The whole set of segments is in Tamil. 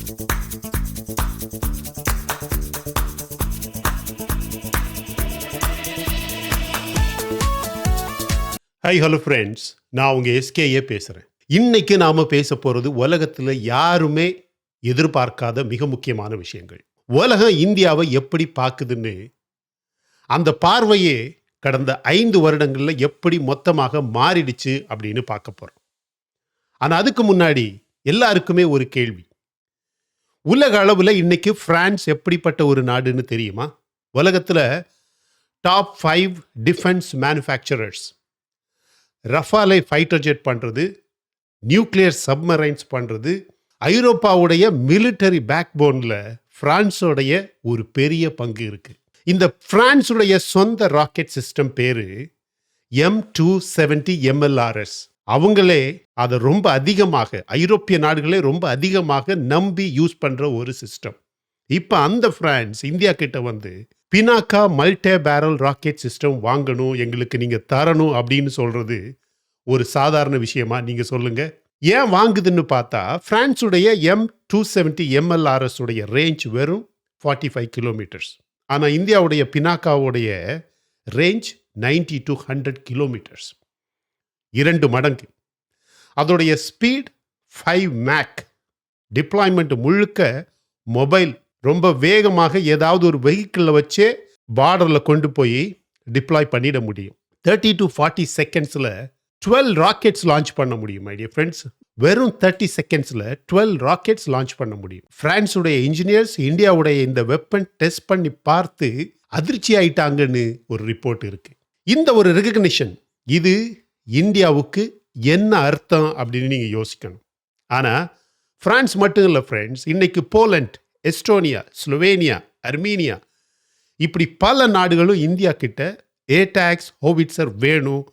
ஹாய் ஹலோ ஃப்ரெண்ட்ஸ், நான் உங்கள் எஸ்கேயே பேசுகிறேன். இன்னைக்கு நாம் பேச போகிறது உலகத்தில் யாருமே எதிர்பார்க்காத மிக முக்கியமான விஷயங்கள். உலகம் இந்தியாவை எப்படி பார்க்குதுன்னு, அந்த பார்வையே கடந்த 5 வருடங்களில் எப்படி மொத்தமாக மாறிடுச்சு அப்படின்னு பார்க்க போகிறோம். ஆனால் அதுக்கு முன்னாடி எல்லாருக்குமே ஒரு கேள்வி. உலக அளவில் இன்னைக்கு பிரான்ஸ் எப்படிப்பட்ட ஒரு நாடுன்னு தெரியுமா? உலகத்தில் டாப் 5 டிஃபென்ஸ் மேனுஃபேக்சரர்ஸ். ரஃபாலை ஃபைட்டர் ஜெட் பண்ணுறது, நியூக்ளியர் சப்மரைன்ஸ் பண்ணுறது, ஐரோப்பாவுடைய மிலிட்டரி பேக்போனில் பிரான்ஸோடைய ஒரு பெரிய பங்கு இருக்குது. இந்த பிரான்ஸுடைய சொந்த ராக்கெட் சிஸ்டம் பேரு M270 MLRS. அவங்களே அதை ரொம்ப அதிகமாக, ஐரோப்பிய நாடுகளே ரொம்ப அதிகமாக நம்பி யூஸ் பண்ணுற ஒரு சிஸ்டம். இப்போ அந்த பிரான்ஸ் இந்தியா கிட்ட வந்து Pinaka multi barrel rocket system வாங்கணும், எங்களுக்கு நீங்கள் தரணும் அப்படின்னு சொல்கிறது ஒரு சாதாரண விஷயமா? நீங்கள் சொல்லுங்கள். ஏன் வாங்குதுன்னு பார்த்தா, பிரான்ஸுடைய M270 MLRS உடைய ரேஞ்ச் வெறும் 45 கிலோமீட்டர்ஸ். ஆனால் இந்தியாவுடைய பினாக்காவுடைய ரேஞ்ச் 90 to 100 கிலோமீட்டர்ஸ், 2 மடங்கு. அதோடைய ஸ்பீட் 5 மேக். டிப்ளாய்மெண்ட் முழுக்க மொபைல், ரொம்ப வேகமாக ஏதாவது ஒரு வெஹிக்கிளில் வச்சே பார்டரில் கொண்டு போய் டிப்ளாய் பண்ணிட முடியும். 30 to 40 செகண்ட்ஸில் 12 ராக்கெட்ஸ் லான்ச் பண்ண முடியும். மை டியர் ஃப்ரெண்ட்ஸ், வெறும் 30 செகண்ட்ஸில் 12 ராக்கெட்ஸ் லான்ச் பண்ண முடியும். பிரான்ஸுடைய இன்ஜினியர்ஸ் இந்தியாவுடைய இந்த வெப்பன் டெஸ்ட் பண்ணி பார்த்து அதிர்ச்சி ஆயிட்டாங்கன்னு ஒரு ரிப்போர்ட் இருக்கு. இந்த ஒரு ரெகக்னிஷன், இது இந்தியாவுக்கு என்ன அர்த்தம் அப்படின்னு நீங்கள் யோசிக்கணும். ஆனால் பிரான்ஸ் மட்டும் இல்லை ஃப்ரெண்ட்ஸ், இன்னைக்கு போலண்ட், எஸ்டோனியா, ஸ்லோவேனியா, அர்மீனியா, இப்படி பல நாடுகளும் இந்தியா கிட்ட ஏடாக்ஸ் ஹோவிட்சர் வேணும்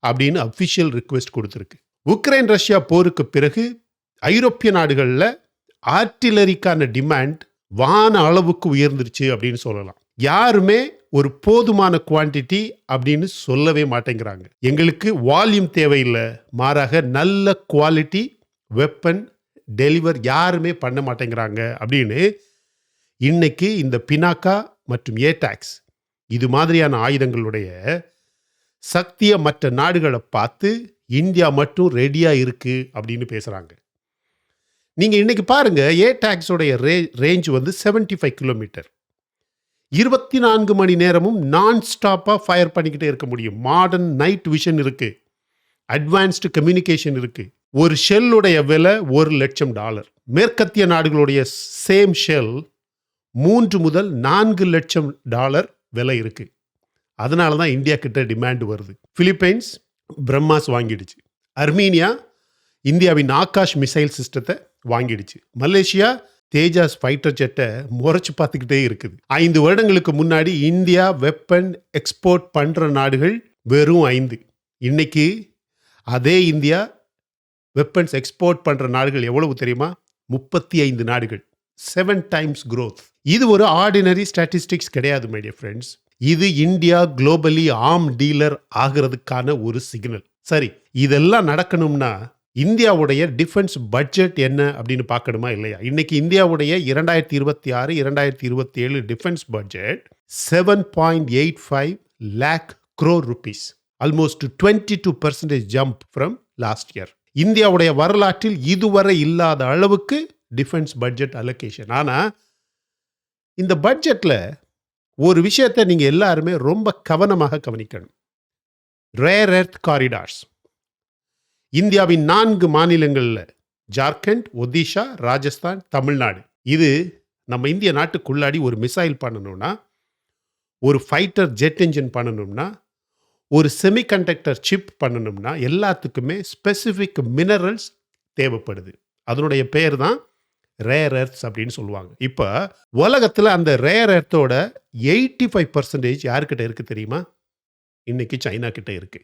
அப்படின்னு அஃபிஷியல் ரிக்வெஸ்ட் கொடுத்துருக்கு. உக்ரைன் ரஷ்யா போருக்கு பிறகு ஐரோப்பிய நாடுகளில் ஆர்டிலரிக்கான டிமாண்ட் வான அளவுக்கு உயர்ந்துருச்சு அப்படின்னு சொல்லலாம். யாருமே ஒரு போதுமான குவான்டிட்டி அப்படின்னு சொல்லவே மாட்டேங்கிறாங்க. எங்களுக்கு வால்யூம் தேவையில்லை, மாறாக நல்ல குவாலிட்டி வெப்பன் டெலிவர் யாருமே பண்ண மாட்டேங்கிறாங்க அப்படின்னு இன்னைக்கு இந்த பினாக்கா மற்றும் ஏடாக்ஸ் இது மாதிரியான ஆயுதங்களுடைய சக்தியை மற்ற நாடுகளை பார்த்து இந்தியா மட்டும் ரெடியா இருக்கு அப்படின்னு பேசுறாங்க. நீங்க இன்னைக்கு பாருங்க, ஏடாக்ஸோடைய ரேஞ்ச் வந்து 75 கிலோமீட்டர். 24 மணி நேரமும் நான் ஸ்டாப்பா ஃபயர் பண்ணிக்கிட்டே இருக்க முடியும். மாடர்ன் நைட் விஷன் இருக்கு, அட்வான்ஸ்டு கம்யூனிகேஷன் இருக்கு. ஒரு ஷெல்லுடைய விலை $1,00,000. மேற்கத்திய நாடுகளுடைய சேம் ஷெல் $3 முதல் $4 லட்சம் விலை இருக்கு. அதனால தான் இந்தியா கிட்ட டிமாண்ட் வருது. பிலிப்பைன்ஸ் பிரம்மாஸ் வாங்கிடுச்சு. அர்மீனியா இந்தியாவின் ஆகாஷ் மிசைல் சிஸ்டத்தை வாங்கிடுச்சு. மலேசியா தேஜாஸ் ஃபைட்டர் ஜெட்டை முறைச்சு பார்த்துக்கிட்டே இருக்குது. 5 வருடங்களுக்கு முன்னாடி இந்தியா வெப்பன் எக்ஸ்போர்ட் பண்ணுற நாடுகள் வெறும் 5. இன்னைக்கு அதே இந்தியா வெப்பன்ஸ் எக்ஸ்போர்ட் பண்ணுற நாடுகள் எவ்வளவு தெரியுமா? 35 நாடுகள். 7 times growth. இது ஒரு ஆர்டினரி ஸ்டாட்டிஸ்டிக்ஸ் கிடையாது மை டியர் ஃப்ரெண்ட்ஸ். இது இந்தியா குளோபலி ஆர்ம் டீலர் ஆகிறதுக்கான ஒரு சிக்னல். சரி, இதெல்லாம் நடக்கணும்னா இந்தியாவுடைய டிஃபென்ஸ் பட்ஜெட் என்ன அப்படின்னு பார்க்கணுமா இல்லையா? இன்னைக்கு இந்தியாவுடைய 2026-2027 defence budget 7.85 lakh crore rupees. Almost 22% jump from last year. இந்தியாவுடைய வரலாற்றில் இதுவரை இல்லாத அளவுக்கு டிஃபென்ஸ் பட்ஜெட் அலோகேஷன். ஆனால் இந்த பட்ஜெட்டில் ஒரு விஷயத்தை நீங்கள் எல்லாருமே ரொம்ப கவனமாக கவனிக்கணும். Rare earth corridors. இந்தியாவின் 4 மாநிலங்களில் ஜார்க்கண்ட், ஒடிஷா, ராஜஸ்தான், தமிழ்நாடு, இது நம்ம இந்திய நாட்டுக்குள்ளாடி ஒரு மிசைல் பண்ணணும்னா, ஒரு ஃபைட்டர் ஜெட் என்ஜின் பண்ணணும்னா, ஒரு செமிகண்டக்டர் சிப் பண்ணணும்னா எல்லாத்துக்குமே ஸ்பெசிஃபிக் மினரல்ஸ் தேவைப்படுது. அதனுடைய பேர் தான் ரேர் எர்த்ஸ் அப்படின்னு சொல்லுவாங்க. இப்போ உலகத்தில் அந்த ரேர் எர்த்தோட 85% யாருக்கிட்ட இருக்கு தெரியுமா? இன்னைக்கு சைனா கிட்ட இருக்கு.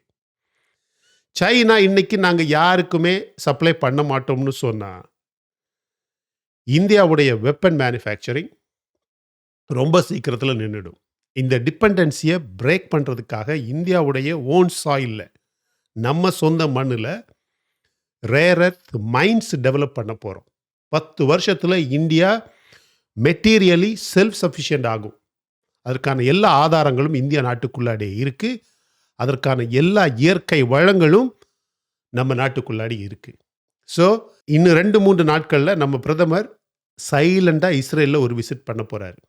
சைனா இன்னைக்கு நாங்கள் யாருக்குமே சப்ளை பண்ண மாட்டோம்னு சொன்னால் இந்தியாவுடைய வெப்பன் மேனுஃபேக்சரிங் ரொம்ப சீக்கிரத்தில் நின்றுடும். இந்த டிபெண்டன்சியை பிரேக் பண்ணுறதுக்காக இந்தியாவுடைய ஓன் சாயிலில், நம்ம சொந்த மண்ணில் ரேர் எர்த் மைன்ஸ் டெவலப் பண்ண போகிறோம். 10 வருஷத்துல இந்தியா மெட்டீரியலி செல்ஃப் சஃபிஷியன்ட் ஆகும். அதற்கான எல்லா ஆதாரங்களும் இந்தியா நாட்டுக்குள்ளாடி இருக்கு. அதற்கான எல்லா இயற்கை வளங்களும் நம்ம நாட்டுக்குள்ளாடி இருக்கு. ஸோ இன்னும் 2-3 நாட்கள்ல நம்ம பிரதமர் சைலண்டா இஸ்ரேல்ல ஒரு விசிட் பண்ண போறாரு.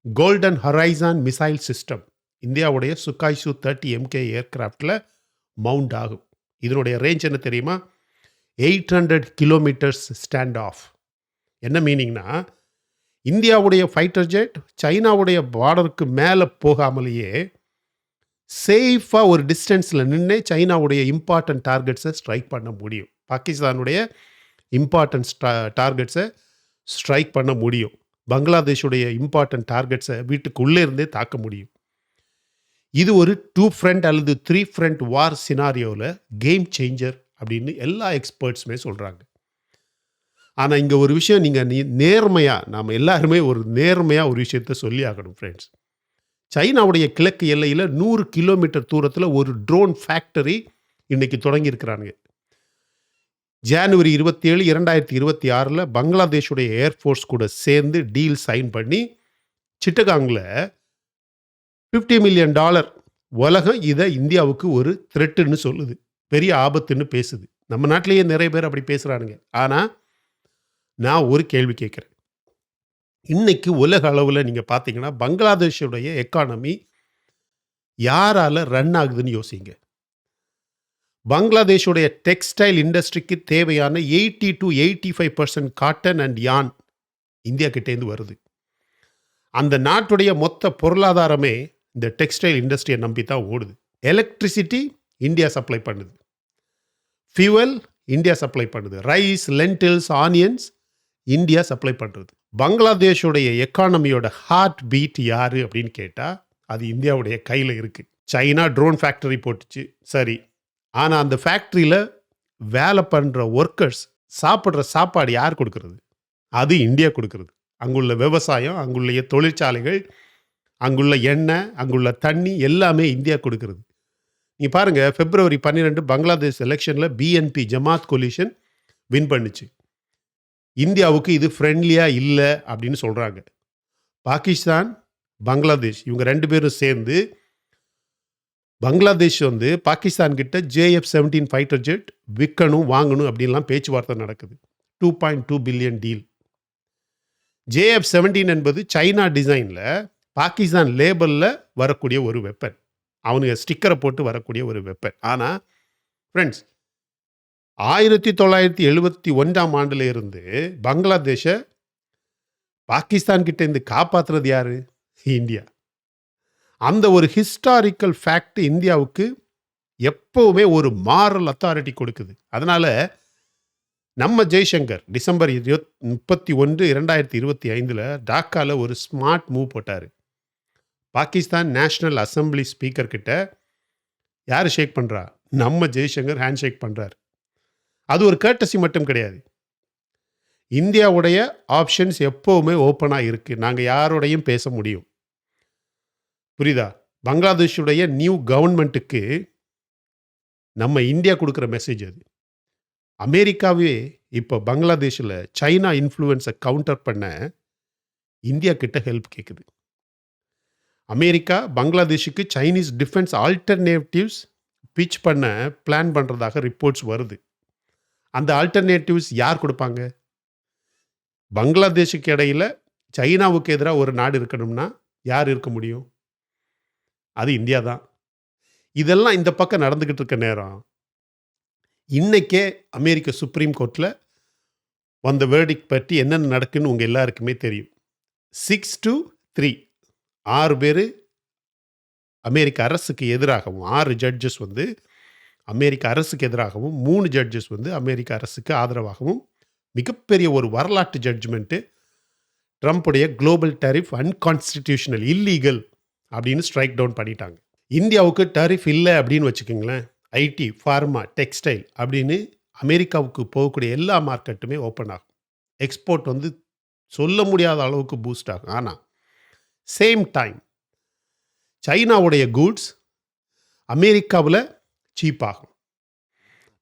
கோல்டன் ஹொரைசான் மிசைல் சிஸ்டம் இந்தியாவுடைய சுகாய் Su-30 MK ஏர்கிராஃப்டில் மவுண்ட் ஆகும். இதனுடைய ரேஞ்ச் என்ன தெரியுமா? 800 கிலோமீட்டர்ஸ் ஸ்டாண்ட் ஆஃப். என்ன மீனிங்னா, இந்தியாவுடைய ஃபைட்டர் ஜெட் சைனாவுடைய பார்டருக்கு மேலே போகாமலேயே சேஃபாக ஒரு டிஸ்டன்ஸில் நின்று சைனாவுடைய இம்பார்ட்டன்ட் டார்கெட்ஸை ஸ்ட்ரைக் பண்ண முடியும். பாகிஸ்தானுடைய இம்பார்ட்டன்ட் டார்கெட்ஸை ஸ்ட்ரைக் பண்ண முடியும். பங்களாதேஷுடைய இம்பார்ட்டன்ட் டார்கெட்ஸை வீட்டுக்குள்ளே இருந்தே தாக்க முடியும். இது ஒரு 2 ஃப்ரண்ட் அல்லது 3 ஃப்ரண்ட் வார் சினாரியோவில் கேம் சேஞ்சர் அப்படின்னு எல்லா எக்ஸ்பர்ட்ஸுமே சொல்கிறாங்க. ஆனால் இங்கே ஒரு விஷயம் நீங்கள் நேர்மையாக, நாம் எல்லாருமே ஒரு நேர்மையாக ஒரு விஷயத்த சொல்லி ஆகணும் ஃப்ரெண்ட்ஸ். சைனாவுடைய கிழக்கு எல்லையில் 100 கிலோமீட்டர் தூரத்தில் ஒரு ட்ரோன் ஃபேக்டரி இன்னைக்கு தொடங்கியிருக்கிறாங்க. ஜனவரி 27, 2026 பங்களாதேஷுடைய ஏர்ஃபோர்ஸ் கூட சேர்ந்து டீல் சைன் பண்ணி சிட்டகாங்கில் $50 மில்லியன் உலகம் இதை இந்தியாவுக்கு ஒரு த்ரெட்டுன்னு சொல்லுது, பெரிய ஆபத்துன்னு பேசுது. நம்ம நாட்டிலேயே நிறைய பேர் அப்படி பேசுகிறானுங்க. ஆனால் நான் ஒரு கேள்வி கேட்குறேன். இன்னைக்கு உலக அளவில் நீங்கள் பார்த்தீங்கன்னா பங்களாதேஷுடைய எக்கானமி யாரால ரன் ஆகுதுன்னு யோசிங்க. பங்களாதேஷுடைய டெக்ஸ்டைல் இண்டஸ்ட்ரிக்கு தேவையான 80 to 85% காட்டன் அண்ட் யான் இந்தியா கிட்டேருந்து வருது. அந்த நாட்டுடைய மொத்த பொருளாதாரமே இந்த டெக்ஸ்டைல் இண்டஸ்ட்ரியை நம்பி தான் ஓடுது. எலக்ட்ரிசிட்டி இந்தியா சப்ளை பண்ணுது, ஃபியூவல் இந்தியா சப்ளை பண்ணுது, rice, lentils, onions India supply பண்ணுறது. பங்களாதேஷுடைய எக்கானமியோட ஹார்ட் பீட் யாரு அப்படின்னு கேட்டால் அது இந்தியாவுடைய கையில் இருக்குது. சைனா ட்ரோன் ஃபேக்டரி போட்டுச்சு, சரி. ஆனால் அந்த ஃபேக்ட்ரியில் வேலை பண்ணுற ஒர்க்கர்ஸ் சாப்பிட்ற சாப்பாடு யார் கொடுக்கறது? அது இந்தியா கொடுக்கறது. அங்குள்ள விவசாயம், அங்குள்ள தொழிற்சாலைகள், அங்குள்ள எண்ணெய், அங்குள்ள தண்ணி எல்லாமே இந்தியா கொடுக்கறது. நீங்கள் பாருங்கள், February 12 பங்களாதேஷ் எலெக்ஷனில் BNP ஜமாத் கொலிஷன் வின் பண்ணுச்சு. இந்தியாவுக்கு இது ஃப்ரெண்ட்லியாக இல்லை அப்படின்னு சொல்கிறாங்க. பாகிஸ்தான், பங்களாதேஷ் இவங்க 2 பேரும் சேர்ந்து பங்களாதேஷ் பாகிஸ்தான் கிட்ட JF-17 ஃபைட்டர் ஜெட் விற்கணும், வாங்கணும் அப்படின்லாம் பேச்சுவார்த்தை நடக்குது. 2.2 பில்லியன் டீல். JF-17 என்பது சைனா டிசைனில் பாகிஸ்தான் லேபலில் வரக்கூடிய ஒரு வெப்பன். அவனுங்க ஸ்டிக்கரை போட்டு வரக்கூடிய ஒரு வெப்பன். ஆனால் ஃப்ரெண்ட்ஸ், 1971 இருந்து பங்களாதேஷை பாகிஸ்தான் கிட்ட இருந்து காப்பாற்றுறது யாரு? இந்தியா. அந்த ஒரு ஹிஸ்டாரிக்கல் ஃபேக்ட் இந்தியாவுக்கு எப்பவுமே ஒரு மாரல் அத்தாரிட்டி கொடுக்குது. அதனால நம்ம ஜெய்சங்கர் டிசம்பர் 31, 2025 டாக்காவில் ஒரு ஸ்மார்ட் மூவ் போட்டார். பாகிஸ்தான் நேஷனல் அசம்பிளி ஸ்பீக்கர் கிட்ட யார் ஷேக் பண்ணுறா? நம்ம ஜெய்சங்கர் ஹேண்ட் ஷேக் பண்ணுறார். அது ஒரு கர்ட்டசி மட்டும் கிடையாது. இந்தியாவுடைய ஆப்ஷன்ஸ் எப்போவுமே ஓப்பனாக இருக்குது. நாங்கள் யாரோடையும் பேச முடியும். புரியுதா? பங்களாதேஷுடைய நியூ கவர்மெண்ட்டுக்கு நம்ம இந்தியா கொடுக்குற மெசேஜ் அது. அமெரிக்காவே இப்போ பங்களாதேஷில் சைனா இன்ஃப்ளூயன்ஸை கவுண்டர் பண்ண இந்தியா கிட்ட ஹெல்ப் கேட்குது. அமெரிக்கா பங்களாதேஷுக்கு சைனீஸ் டிஃபென்ஸ் ஆல்டர்னேட்டிவ்ஸ் பிச் பண்ண பிளான் பண்ணுறதாக ரிப்போர்ட்ஸ் வருது. அந்த ஆல்டர்னேட்டிவ்ஸ் யார் கொடுப்பாங்க? பங்களாதேஷுக்கு இடையில் சைனாவுக்கு எதிராக ஒரு நாடு இருக்கணும்னா யார் இருக்க முடியும்? அது இந்தியா தான். இதெல்லாம் இந்த பக்கம் நடந்துக்கிட்டு இருக்க நேரம் இன்னைக்கே அமெரிக்க சுப்ரீம் கோர்ட்டில் வந்த வேர்டிக் பற்றி என்னென்ன நடக்குன்னு உங்கள் எல்லாருக்குமே தெரியும். 6-3 6 பேர் அமெரிக்க அரசுக்கு எதிராகவும், 6 ஜட்ஜஸ் அமெரிக்க அரசுக்கு எதிராகவும், 3 ஜட்ஜஸ் அமெரிக்க அரசுக்கு ஆதரவாகவும் மிகப்பெரிய ஒரு வரலாற்று ஜட்ஜ்மெண்ட்டு ட்ரம்ப்புடைய குளோபல் டேரிஃப் அன்கான்ஸ்டிடியூஷனல், இல்லீகல் அப்படின்னு ஸ்ட்ரைக் டவுன் பண்ணிட்டாங்க. இந்தியாவுக்கு டேரிஃப் இல்லை அப்படின்னு வச்சுக்கோங்களேன், ஐடி, ஃபார்மா, டெக்ஸ்டைல் அப்படின்னு அமெரிக்காவுக்கு போகக்கூடிய எல்லா மார்க்கெட்டுமே ஓப்பன் ஆகும். எக்ஸ்போர்ட் சொல்ல முடியாத அளவுக்கு பூஸ்ட் ஆகும். ஆனால் சேம் டைம் சைனாவுடைய கூட்ஸ் அமெரிக்காவில் சீப் ஆகும்,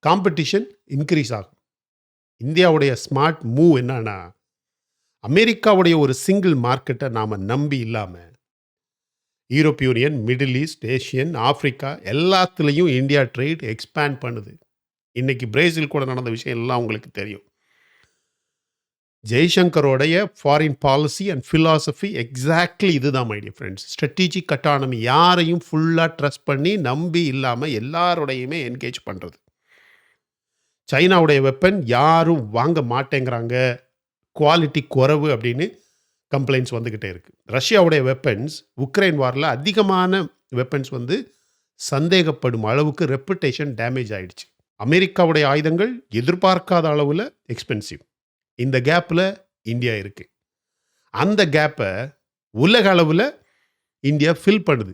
காம்படிஷன் இன்க்ரீஸ் ஆகும். இந்தியாவுடைய ஸ்மார்ட் மூவ் என்னன்னா, அமெரிக்காவுடைய ஒரு சிங்கிள் மார்க்கெட்டை நாம் நம்பி இல்லாமல் Europe union, Middle East, Asian, Africa எல்லாத்துலேயும் இந்தியா ட்ரேட் எக்ஸ்பேண்ட் பண்ணுது. இன்னைக்கு பிரேசில் கூட நடந்த விஷயம் எல்லாம் உங்களுக்கு தெரியும். ஜெய்சங்கரோடைய foreign policy and philosophy exactly இதுதான் my dear friends. Strategic autonomy, யாரையும் ஃபுல்லாக ட்ரஸ்ட் பண்ணி நம்பி இல்லாமல் எல்லாரோடையுமே என்கேஜ் பண்ணுறது. சைனாவுடைய வெப்பன் யாரும் வாங்க மாட்டேங்கிறாங்க, குவாலிட்டி குறைவு அப்படின்னு கம்ப்ளைண்ட்ஸ் வந்துக்கிட்டே இருக்குது. ரஷ்யாவுடைய வெப்பன்ஸ் உக்ரைன் வாரில் அதிகமான வெப்பன்ஸ் வந்து சந்தேகப்படும் அளவுக்கு ரெப்புடேஷன் டேமேஜ் ஆயிடுச்சு. அமெரிக்காவுடைய ஆயுதங்கள் எதிர்பார்க்காத அளவில் எக்ஸ்பென்சிவ். இந்த கேப்பில் இந்தியா இருக்குது. அந்த கேப்பை உலக அளவில் இந்தியா ஃபில் பண்ணுது.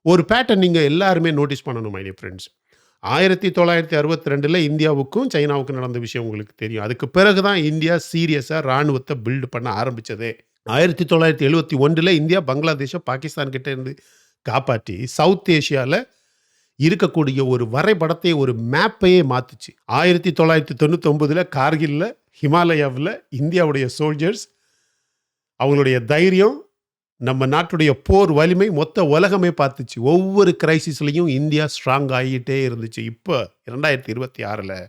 ஒரு பேட்டர்ன் நீங்கள் எல்லாருமே நோட்டீஸ் பண்ணணும் மை டியர் ஃப்ரெண்ட்ஸ். 1962 இந்தியாவுக்கும் சைனாவுக்கும் நடந்த விஷயம் உங்களுக்கு தெரியும். அதுக்கு பிறகு தான் இந்தியா சீரியஸாக இராணுவத்தை பில்டு பண்ண ஆரம்பித்ததே. 1971 இந்தியா பங்களாதேஷை பாகிஸ்தான் கிட்ட இருந்து காப்பாற்றி சவுத் ஏஷியாவில் இருக்கக்கூடிய ஒரு வரைபடத்தை, ஒரு மேப்பையே மாற்றுச்சு. 1999 கார்கில்ல, ஹிமாலயாவில் இந்தியாவுடைய சோல்ஜர்ஸ், அவங்களுடைய தைரியம், நம்ம நாட்டுடைய போர் வலிமை மொத்த உலகமே பார்த்துச்சு. ஒவ்வொரு கிரைசிஸ்லையும் இந்தியா ஸ்ட்ராங் ஆகிட்டே இருந்துச்சு. இப்போ 2026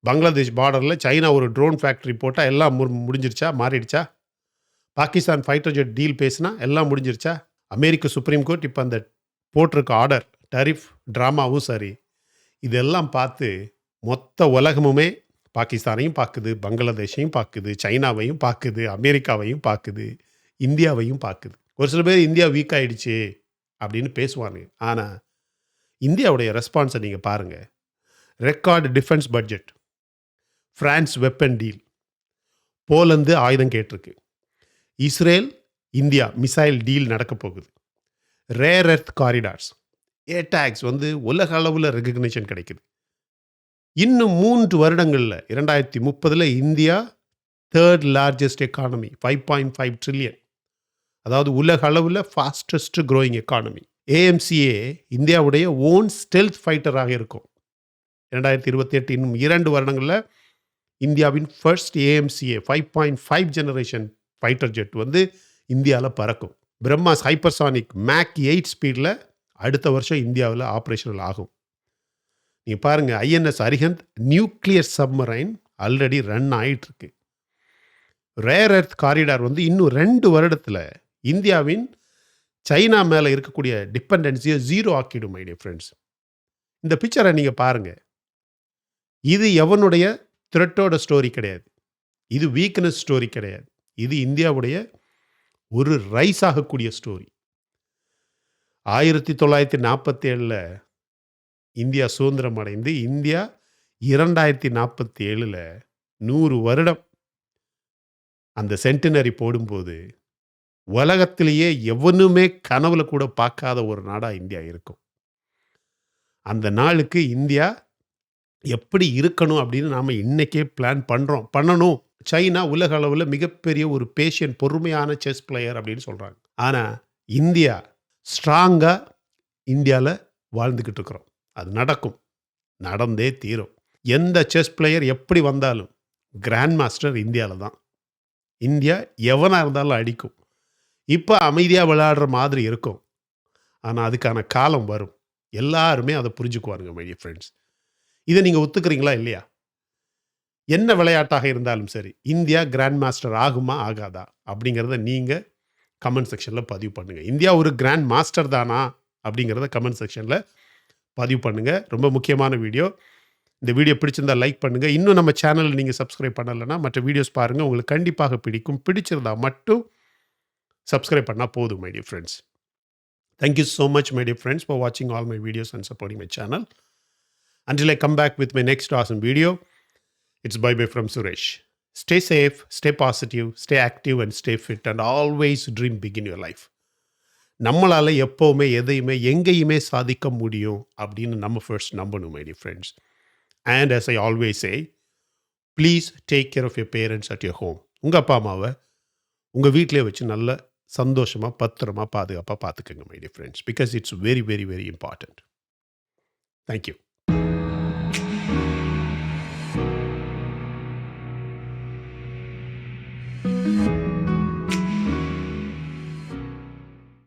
பங்களாதேஷ் பார்டரில் சைனா ஒரு ட்ரோன் ஃபேக்ட்ரி போட்டால் எல்லாம் முடிஞ்சிருச்சா, மாறிடுச்சா? பாகிஸ்தான் ஃபைட்டர் ஜெட் டீல் பேசினா எல்லாம் முடிஞ்சிருச்சா? அமெரிக்க சுப்ரீம் கோர்ட் இப்போ அந்த போட்டிருக்க ஆர்டர், டரிஃப் ட்ராமாவும் சரி, இதெல்லாம் பார்த்து மொத்த உலகமுமே பாகிஸ்தானையும் பார்க்குது, பங்களாதேஷையும் பார்க்குது, சைனாவையும் பார்க்குது, அமெரிக்காவையும் பார்க்குது, இந்தியாவையும் பார்க்குது. ஒரு சில பேர் இந்தியா வீக் ஆகிடுச்சு அப்படின்னு பேசுவாங்க. ஆனால் இந்தியாவுடைய ரெஸ்பான்ஸை நீங்கள் பாருங்கள். Record defence budget, France weapon deal, Poland ஆயுதம் கேட்டிருக்கு, இஸ்ரேல் இந்தியா மிசைல் டீல் நடக்க போகுது, ரேர் எர்த் காரிடார்ஸ், ஏடாக்ஸ் வந்து உலக அளவில் ரெகக்னிஷன் கிடைக்குது. இன்னும் 3 வருடங்களில் 2030 India third largest economy, 5.5 trillion, அதாவது உலக அளவில் ஃபாஸ்டஸ்ட் க்ரோயிங் எக்கானமி. ஏஎம்சிஏ இந்தியாவுடைய ஓன் ஸ்டெல்த் ஃபைட்டராக இருக்கும். 2028 இன்னும் 2 வருடங்களில் இந்தியாவின் first AMCA 5.5 generation fighter jet வந்து இந்தியாவில் பறக்கும். பிரம்மாஸ் ஹைப்பர்சானிக் மேக் 8 ஸ்பீடில் அடுத்த வருஷம் இந்தியாவில் ஆப்ரேஷனல் ஆகும். நீங்கள் பாருங்கள், INS Arihant nuclear submarine already run ஆகிட்டுருக்கு. ரேர் எர்த் காரிடார் வந்து இன்னும் 2 வருடத்தில் இந்தியாவின் சைனா மேலே இருக்கக்கூடிய டிபெண்டன்சியை 0 ஆக்கிடும் மை டியர் ஃப்ரெண்ட்ஸ். இந்த பிக்சரை நீங்கள் பாருங்கள். இது எவனுடைய த்ரெட்டோட ஸ்டோரி கிடையாது, இது வீக்னஸ் ஸ்டோரி கிடையாது, இது இந்தியாவுடைய ஒரு ரைஸ் ஆகக்கூடிய ஸ்டோரி. 1947 இந்தியா சுதந்திரம் அடைந்து இந்தியா 2047 100 வருடம் அந்த சென்டினரி போடும்போது உலகத்திலேயே எவனுமே கனவுல கூட பார்க்காத ஒரு நாடாக இந்தியா இருக்கும். அந்த நாளுக்கு இந்தியா எப்படி இருக்கணும் அப்படின்னு நாம் இன்னைக்கே பிளான் பண்ணணும். சைனா உலக அளவில் மிகப்பெரிய ஒரு பேஷியன், பொறுமையான செஸ் பிளேயர் அப்படின்னு சொல்கிறாங்க. ஆனால் இந்தியா ஸ்ட்ராங்காக இந்தியாவில் வாழ்ந்துக்கிட்டு இருக்கிறோம். அது நடக்கும், நடந்தே தீரும். எந்த செஸ் பிளேயர் எப்படி வந்தாலும் கிராண்ட் மாஸ்டர் இந்தியாவில் தான். இந்தியா எவனாக இருந்தாலும் அடிக்கும். இப்போ அமைதியாக விளையாடுற மாதிரி இருக்கும், ஆனால் அதுக்கான காலம் வரும். எல்லாருமே அதை புரிஞ்சுக்குவாருங்க மை டியர் ஃப்ரெண்ட்ஸ். இதை நீங்கள் ஒத்துக்கிறீங்களா இல்லையா? என்ன விளையாட்டாக இருந்தாலும் சரி, இந்தியா கிராண்ட் மாஸ்டர் ஆகுமா ஆகாதா அப்படிங்கிறத நீங்கள் கமெண்ட் செக்ஷனில் பதிவு பண்ணுங்கள். இந்தியா ஒரு கிராண்ட் மாஸ்டர் தானா அப்படிங்கிறத கமெண்ட் செக்ஷனில் பதிவு பண்ணுங்கள். ரொம்ப முக்கியமான வீடியோ. இந்த வீடியோ பிடிச்சிருந்தா லைக் பண்ணுங்கள். இன்னும் நம்ம சேனலில் நீங்கள் சப்ஸ்கிரைப் பண்ணலைன்னா மற்ற வீடியோஸ் பாருங்கள், உங்களுக்கு கண்டிப்பாக பிடிக்கும். பிடிச்சிருந்தா மட்டும் சப்ஸ்கிரைப் பண்ணால் போதும் my dear friends. Thank you so much my dear friends for watching all my videos and supporting my channel. Until I come back with my next awesome video, it's bye-bye from Suresh. Stay safe, stay positive, stay active and stay fit and always dream big in your life. நம்மளால் எப்போவுமே எதையுமே எங்கேயுமே சாதிக்க முடியும் அப்படின்னு நம்ம ஃபர்ஸ்ட் நம்பணும் my dear friends. And as I always say, please take care of your parents at your home. உங்கள் அப்பா அம்மாவை உங்கள் வீட்டிலே வச்சு நல்ல சந்தோஷமாக பத்திரமா பாதுகாப்பாக பார்த்துக்கங்க my dear friends, because it's very very very important. Thank you.